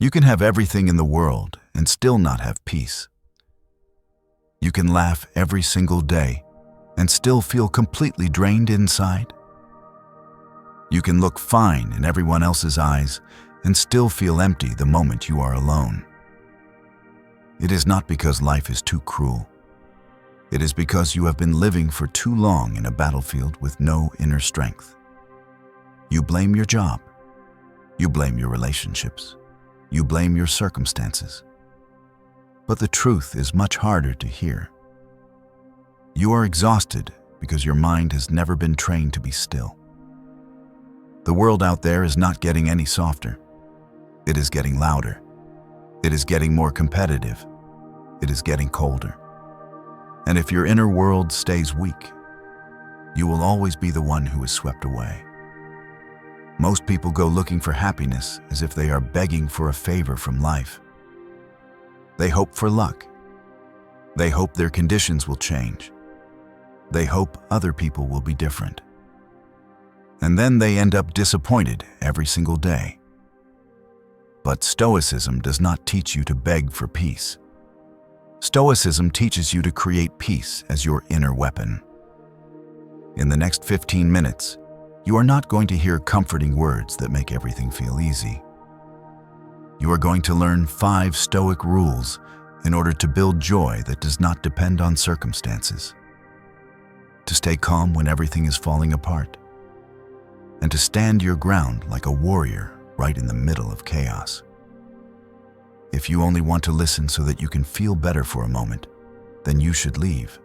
You can have everything in the world and still not have peace. You can laugh every single day and still feel completely drained inside. You can look fine in everyone else's eyes and still feel empty the moment you are alone. It is not because life is too cruel. It is because you have been living for too long in a battlefield with no inner strength. You blame your job. You blame your relationships. You blame your circumstances. But the truth is much harder to hear. You are exhausted because your mind has never been trained to be still. The world out there is not getting any softer. It is getting louder. It is getting more competitive. It is getting colder. And if your inner world stays weak, you will always be the one who is swept away. Most people go looking for happiness as if they are begging for a favor from life. They hope for luck. They hope their conditions will change. They hope other people will be different. And then they end up disappointed every single day. But Stoicism does not teach you to beg for peace. Stoicism teaches you to create peace as your inner weapon. In the next 15 minutes, you are not going to hear comforting words that make everything feel easy. You are going to learn 5 Stoic rules in order to build joy that does not depend on circumstances, to stay calm when everything is falling apart, and to stand your ground like a warrior right in the middle of chaos. If you only want to listen so that you can feel better for a moment, then you should leave.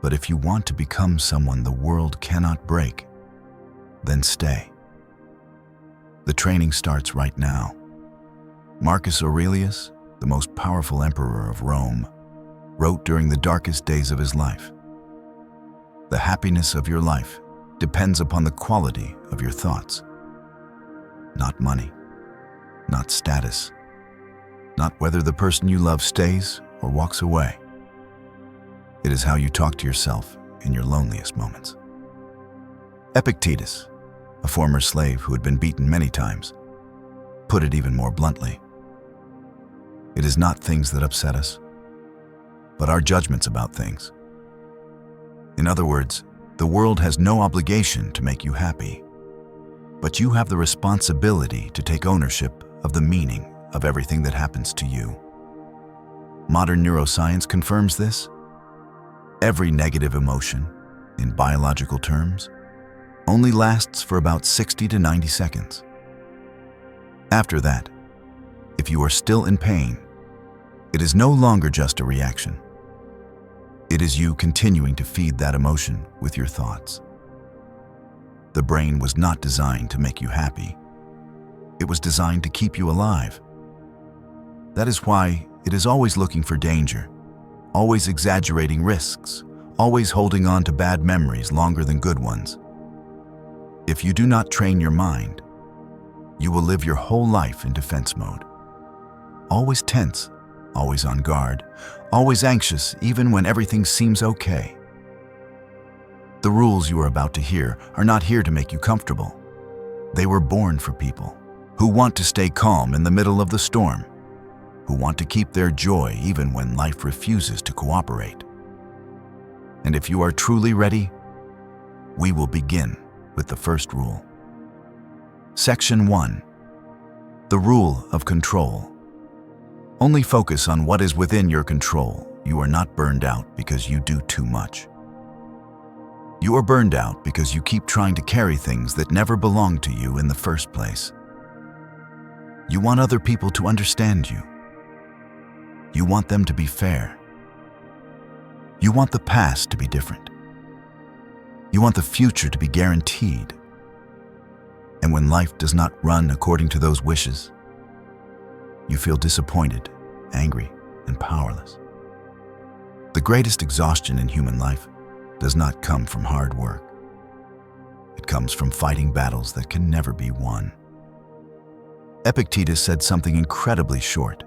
But if you want to become someone the world cannot break, then stay. The training starts right now. Marcus Aurelius, the most powerful emperor of Rome, wrote during the darkest days of his life, "The happiness of your life depends upon the quality of your thoughts. Not money, not status, not whether the person you love stays or walks away. It is how you talk to yourself in your loneliest moments." Epictetus, a former slave who had been beaten many times, put it even more bluntly. It is not things that upset us, but our judgments about things. In other words, the world has no obligation to make you happy, but you have the responsibility to take ownership of the meaning of everything that happens to you. Modern neuroscience confirms this. Every negative emotion, in biological terms, only lasts for about 60 to 90 seconds. After that, if you are still in pain, it is no longer just a reaction. It is you continuing to feed that emotion with your thoughts. The brain was not designed to make you happy. It was designed to keep you alive. That is why it is always looking for danger, always exaggerating risks, always holding on to bad memories longer than good ones. If you do not train your mind, you will live your whole life in defense mode. Always tense, always on guard, always anxious even when everything seems okay. The rules you are about to hear are not here to make you comfortable. They were born for people who want to stay calm in the middle of the storm, who want to keep their joy even when life refuses to cooperate. And if you are truly ready, we will begin with the first rule. Section 1. The rule of control. Only focus on what is within your control. You are not burned out because you do too much. You are burned out because you keep trying to carry things that never belonged to you in the first place. You want other people to understand you. You want them to be fair. You want the past to be different. You want the future to be guaranteed. And when life does not run according to those wishes, you feel disappointed, angry, and powerless. The greatest exhaustion in human life does not come from hard work. It comes from fighting battles that can never be won. Epictetus said something incredibly short,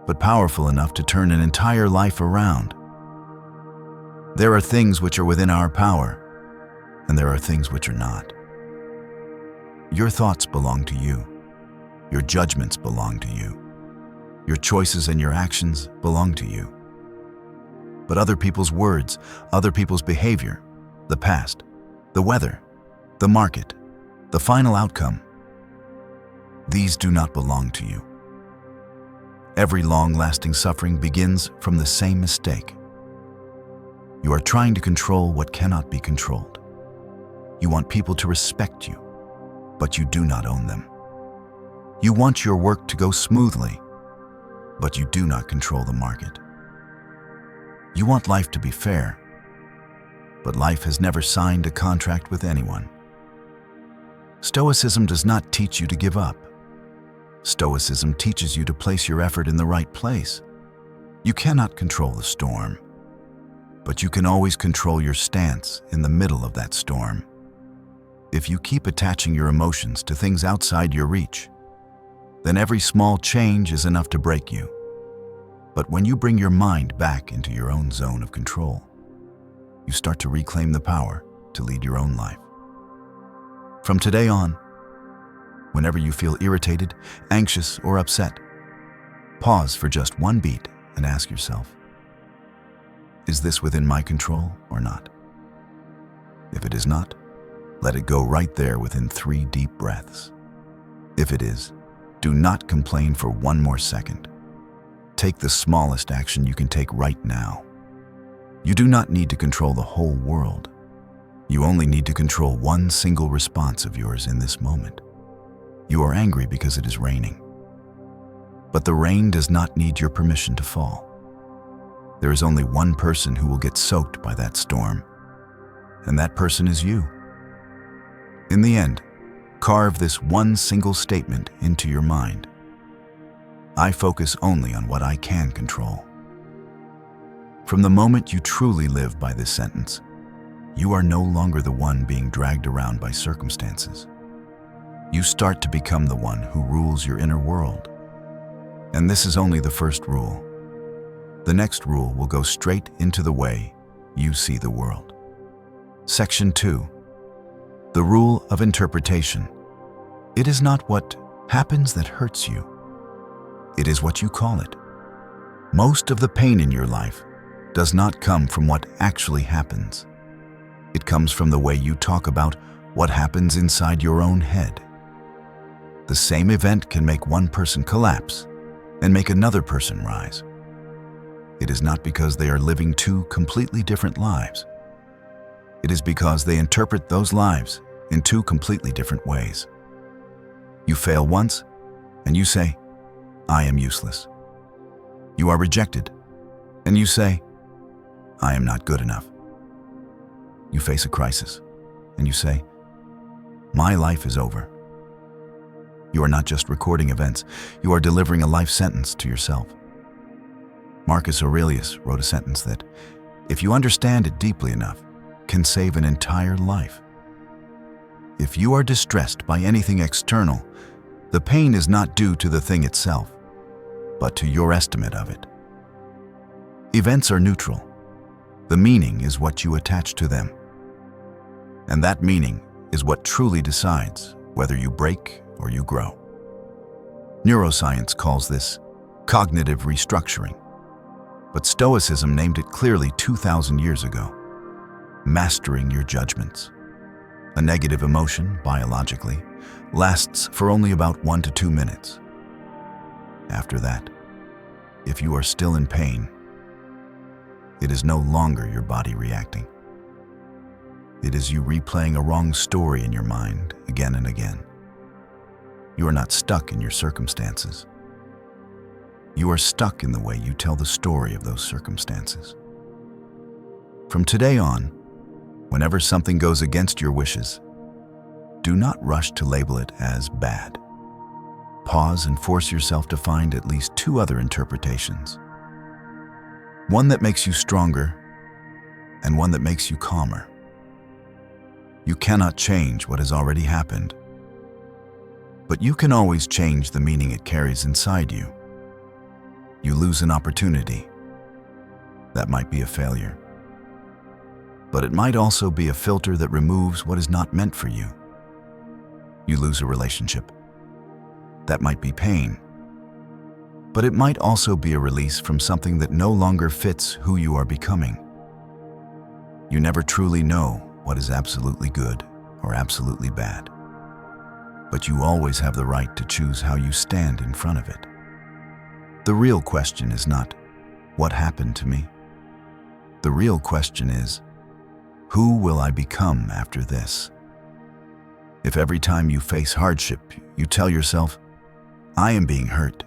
but powerful enough to turn an entire life around. There are things which are within our power, and there are things which are not. Your thoughts belong to you. Your judgments belong to you. Your choices and your actions belong to you. But other people's words, other people's behavior, the past, the weather, the market, the final outcome, these do not belong to you. Every long-lasting suffering begins from the same mistake. You are trying to control what cannot be controlled. You want people to respect you, but you do not own them. You want your work to go smoothly, but you do not control the market. You want life to be fair, but life has never signed a contract with anyone. Stoicism does not teach you to give up. Stoicism teaches you to place your effort in the right place. You cannot control the storm, but you can always control your stance in the middle of that storm. If you keep attaching your emotions to things outside your reach, then every small change is enough to break you. But when you bring your mind back into your own zone of control, you start to reclaim the power to lead your own life. From today on, whenever you feel irritated, anxious, or upset, pause for just one beat and ask yourself, is this within my control or not? If it is not, let it go right there within 3 deep breaths. If it is, do not complain for one more second. Take the smallest action you can take right now. You do not need to control the whole world. You only need to control one single response of yours in this moment. You are angry because it is raining. But the rain does not need your permission to fall. There is only one person who will get soaked by that storm, and that person is you. In the end, carve this one single statement into your mind. I focus only on what I can control. From the moment you truly live by this sentence, you are no longer the one being dragged around by circumstances. You start to become the one who rules your inner world. And this is only the first rule. The next rule will go straight into the way you see the world. Section 2. The rule of interpretation. It is not what happens that hurts you. It is what you call it. Most of the pain in your life does not come from what actually happens. It comes from the way you talk about what happens inside your own head. The same event can make one person collapse and make another person rise. It is not because they are living 2 completely different lives. It is because they interpret those lives in 2 completely different ways. You fail once, and you say, I am useless. You are rejected, and you say, I am not good enough. You face a crisis, and you say, my life is over. You are not just recording events, you are delivering a life sentence to yourself. Marcus Aurelius wrote a sentence that, if you understand it deeply enough, can save an entire life. If you are distressed by anything external, the pain is not due to the thing itself, but to your estimate of it. Events are neutral. The meaning is what you attach to them. And that meaning is what truly decides whether you break or you grow. Neuroscience calls this cognitive restructuring, but Stoicism named it clearly 2,000 years ago: mastering your judgments. A negative emotion, biologically, lasts for only about 1 to 2 minutes. After that, if you are still in pain, it is no longer your body reacting. It is you replaying a wrong story in your mind again and again. You are not stuck in your circumstances. You are stuck in the way you tell the story of those circumstances. From today on, whenever something goes against your wishes, do not rush to label it as bad. Pause and force yourself to find at least 2 other interpretations. One that makes you stronger, and one that makes you calmer. You cannot change what has already happened, but you can always change the meaning it carries inside you. You lose an opportunity. That might be a failure. But it might also be a filter that removes what is not meant for you. You lose a relationship. That might be pain, but it might also be a release from something that no longer fits who you are becoming. You never truly know what is absolutely good or absolutely bad, but you always have the right to choose how you stand in front of it. The real question is not, what happened to me? The real question is, who will I become after this? If every time you face hardship, you tell yourself, I am being hurt,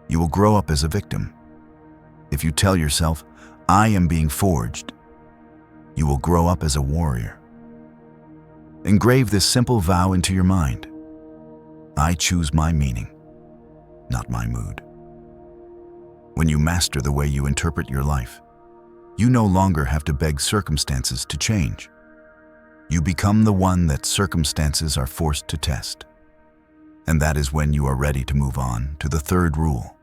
you will grow up as a victim. If you tell yourself, I am being forged, you will grow up as a warrior. Engrave this simple vow into your mind. I choose my meaning, not my mood. When you master the way you interpret your life, you no longer have to beg circumstances to change. You become the one that circumstances are forced to test. And that is when you are ready to move on to the third rule,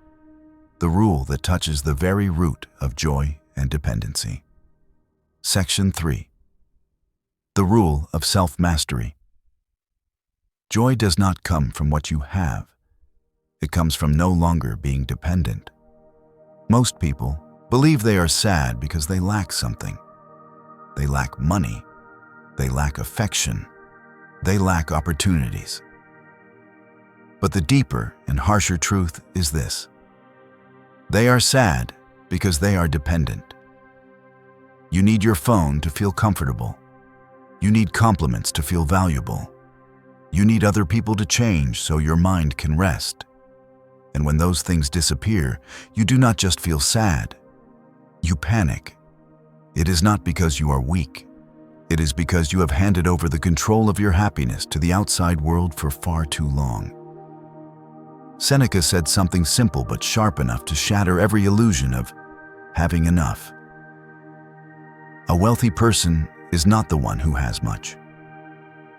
the rule that touches the very root of joy and dependency. Section 3. The rule of self-mastery. Joy does not come from what you have. It comes from no longer being dependent. Most people believe they are sad because they lack something. They lack money. They lack affection. They lack opportunities. But the deeper and harsher truth is this. They are sad because they are dependent. You need your phone to feel comfortable. You need compliments to feel valuable. You need other people to change so your mind can rest. And when those things disappear, you do not just feel sad. You panic. It is not because you are weak. It is because you have handed over the control of your happiness to the outside world for far too long. Seneca said something simple but sharp enough to shatter every illusion of having enough. A wealthy person is not the one who has much,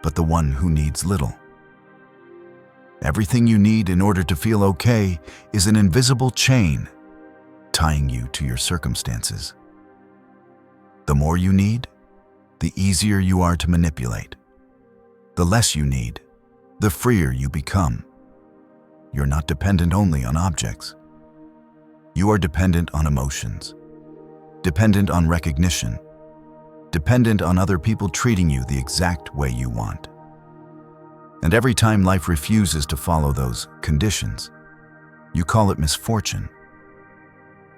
but the one who needs little. Everything you need in order to feel okay is an invisible chain tying you to your circumstances. The more you need, the easier you are to manipulate. The less you need, the freer you become. You're not dependent only on objects. You are dependent on emotions, dependent on recognition, dependent on other people treating you the exact way you want. And every time life refuses to follow those conditions, you call it misfortune.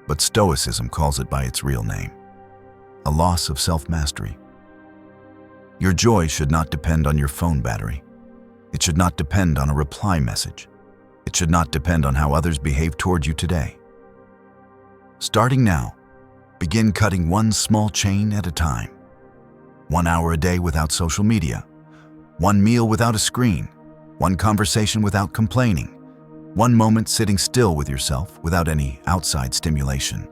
But Stoicism calls it by its real name, a loss of self-mastery. Your joy should not depend on your phone battery. It should not depend on a reply message. It should not depend on how others behave toward you today. Starting now, begin cutting one small chain at a time. 1 hour a day without social media. 1 meal without a screen. 1 conversation without complaining. 1 moment sitting still with yourself without any outside stimulation.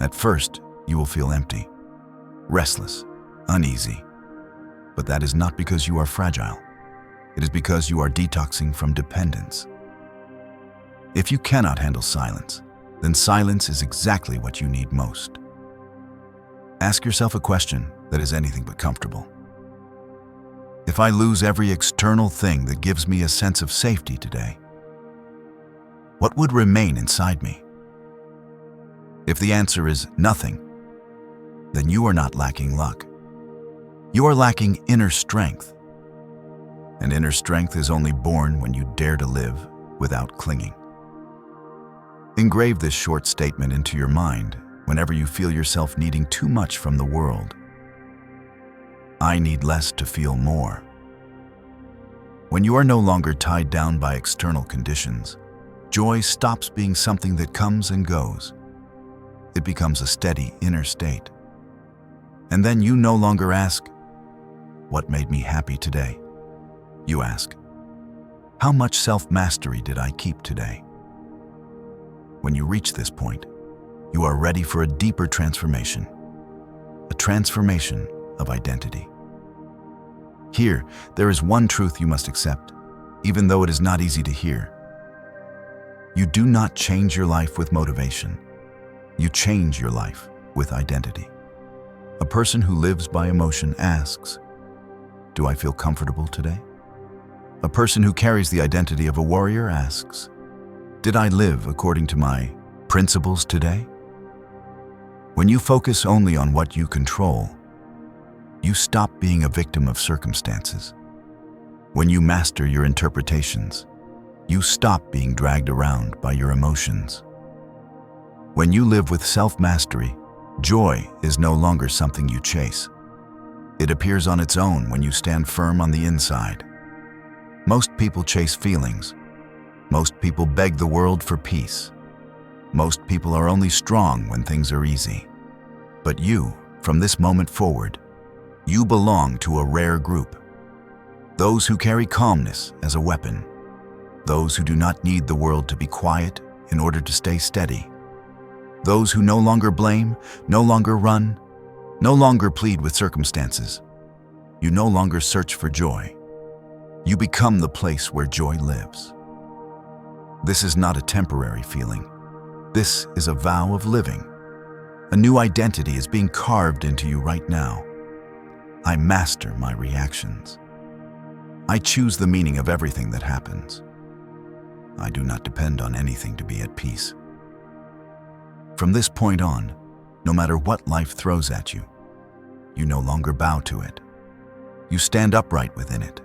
At first, you will feel empty, restless, uneasy. But that is not because you are fragile. It is because you are detoxing from dependence. If you cannot handle silence, then silence is exactly what you need most. Ask yourself a question that is anything but comfortable. If I lose every external thing that gives me a sense of safety today, what would remain inside me? If the answer is nothing, then you are not lacking luck. You are lacking inner strength. And inner strength is only born when you dare to live without clinging. Engrave this short statement into your mind whenever you feel yourself needing too much from the world. I need less to feel more. When you are no longer tied down by external conditions, joy stops being something that comes and goes. It becomes a steady inner state. And then you no longer ask, what made me happy today? You ask, how much self-mastery did I keep today? When you reach this point, you are ready for a deeper transformation, a transformation of identity. Here, there is one truth you must accept, even though it is not easy to hear. You do not change your life with motivation. You change your life with identity. A person who lives by emotion asks, do I feel comfortable today? A person who carries the identity of a warrior asks, "Did I live according to my principles today?" When you focus only on what you control, you stop being a victim of circumstances. When you master your interpretations, you stop being dragged around by your emotions. When you live with self-mastery, joy is no longer something you chase. It appears on its own when you stand firm on the inside. Most people chase feelings. Most people beg the world for peace. Most people are only strong when things are easy. But you, from this moment forward, you belong to a rare group. Those who carry calmness as a weapon. Those who do not need the world to be quiet in order to stay steady. Those who no longer blame, no longer run, no longer plead with circumstances. You no longer search for joy. You become the place where joy lives. This is not a temporary feeling. This is a vow of living. A new identity is being carved into you right now. I master my reactions. I choose the meaning of everything that happens. I do not depend on anything to be at peace. From this point on, no matter what life throws at you, you no longer bow to it. You stand upright within it.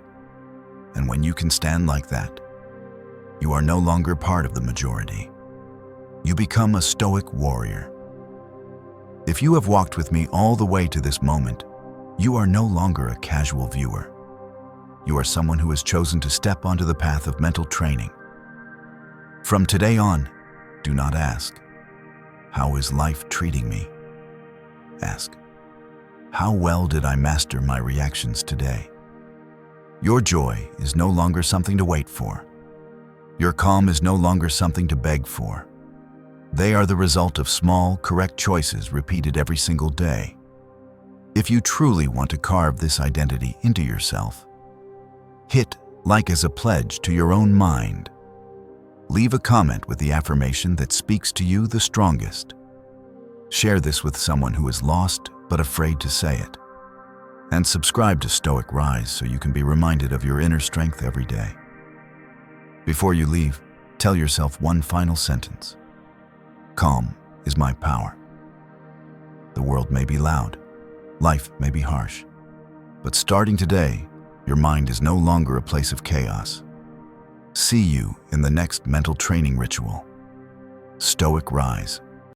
And when you can stand like that, you are no longer part of the majority. You become a Stoic warrior. If you have walked with me all the way to this moment, you are no longer a casual viewer. You are someone who has chosen to step onto the path of mental training. From today on, do not ask, "How is life treating me?" Ask, "How well did I master my reactions today?" Your joy is no longer something to wait for. Your calm is no longer something to beg for. They are the result of small, correct choices repeated every single day. If you truly want to carve this identity into yourself, hit like as a pledge to your own mind. Leave a comment with the affirmation that speaks to you the strongest. Share this with someone who is lost but afraid to say it. And subscribe to Stoic Rise so you can be reminded of your inner strength every day. Before you leave, tell yourself one final sentence. Calm is my power. The world may be loud, life may be harsh, but starting today, your mind is no longer a place of chaos. See you in the next mental training ritual. Stoic Rise.